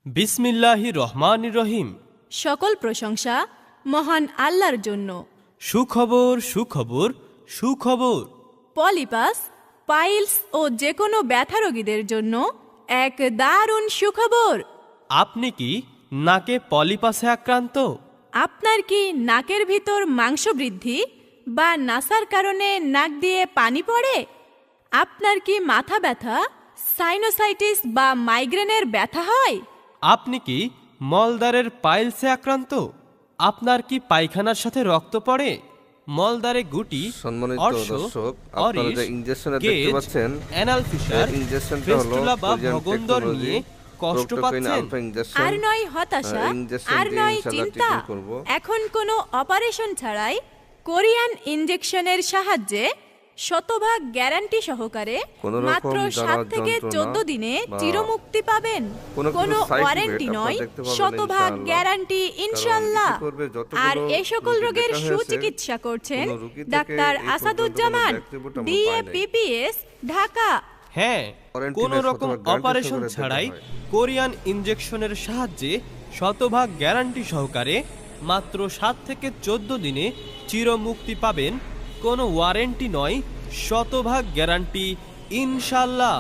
বিসমিল্লাহির রহমানির রহিম। সকল প্রশংসা মহান আল্লাহর জন্য। সুখবর সুখবর সুখবর। পলিপাস, পাইলস ও যে কোনো ব্যথা রোগীদের জন্য এক দারুণ সুখবর। আপনি কি নাকে পলিপাসে আক্রান্ত? আপনার কি নাকের ভিতর মাংস বৃদ্ধি বা নাসার কারণে নাক দিয়ে পানি পড়ে? আপনার কি মাথা ব্যথা, সাইনোসাইটিস বা মাইগ্রেনের ব্যথা হয়? আপনি কি মলদ্বারের পাইলসে আক্রান্ত? আপনার কি পায়খানার সাথে রক্ত পড়ে? মলদ্বারে গুটি, সম্মানিত অর্শ, দর্শক, আপনারা যে ইনজেকশনে দেখতে গেজ, পাচ্ছেন, অ্যানাল ফিশার, ইনজেকশনটা হলো ফিস্টুলা বা কোরিয়ান ভগন্দর নিয়ে কষ্ট প্রক্টোকুইন পাচ্ছেন? Alpha injection. আর নয় হতাশা, ইনজেকশন আর দিয়ে নয় ইনশাআল্লাহ চিন্তা। ট্রিটমেন্ট করব। এখন কোনো অপারেশন ছাড়াই কোরিয়ান ইনজেকশনের সাহায্যে শতভাগ গ্যারান্টি সহকারে কোনো রকম মাত্র জ্বালা 7 থেকে যন্ত্রণা 14 দিনে বা চিরমুক্তি পাবেন। কোনো কোনো side ওয়ারেন্টি effect নয়, আপনারা দেখতে পাবেন শতভাগ ইনশাআল্লাহ। গ্যারান্টি ইনশাআল্লাহ। কারণ বিশেষ করে আর যতগুলো এই সকল রোগী রোগের দেখা হয়েছে, সুচিকিৎসা করছেন কোনো রোগী থেকে ডাক্তার এই পর্যন্ত আসাদুজ্জামান, কোনো back report আমরা DA পাই নাই। PPS, ঢাকা। হ্যাঁ, Warranty কোনো নেই, রকম শতভাগ guarantee অপারেশন সহকারে ছাড়াই দিতে হয়। কোরিয়ান ইনজেকশনের সাহায্যে শতভাগ গ্যারান্টি সহকারে মাত্র 7 থেকে 14 দিনে চিরমুক্তি পাবেন। কোনো ওয়ারেন্টি নয়, শতভাগ গ্যারান্টি ইনশাল্লাহ।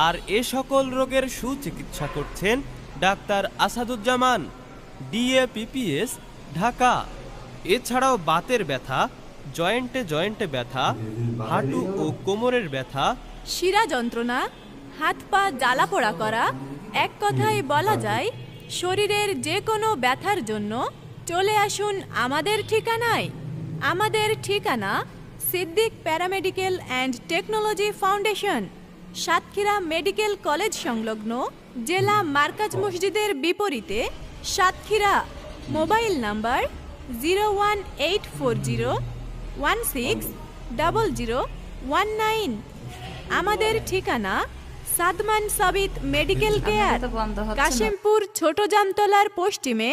আর এ সকল রোগের সুচিকিৎসা করছেন doctor Asaduzzaman, DA PPS, Dhaka. এছাড়াও বাতের ব্যথা, জয়েন্টে জয়েন্টে ব্যথা, হাঁটু ও কোমরের ব্যথা, শিরা যন্ত্রণা, হাত পা জ্বালা পোড়া করা, এক কথায় বলা যায় শরীরের যে কোনো ব্যথার জন্য চলে আসুন আমাদের ঠিকানায়। আমাদের ঠিকানা Siddique paramedical and technology foundation, Satkhira medical college সংলগ্ন, জেলা মার্কাজ মসজিদের বিপরীতে, সাতক্ষীরা। Mobile number 01840160019। আমাদের ঠিকানা সাদমান সাবিত মেডিকেল কেয়ার, কাশিমপুর ছোট জামতলার পশ্চিমে,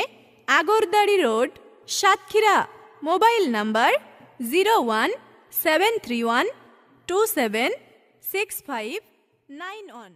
Agardari road, Satkhira. Mobile number 01731276591।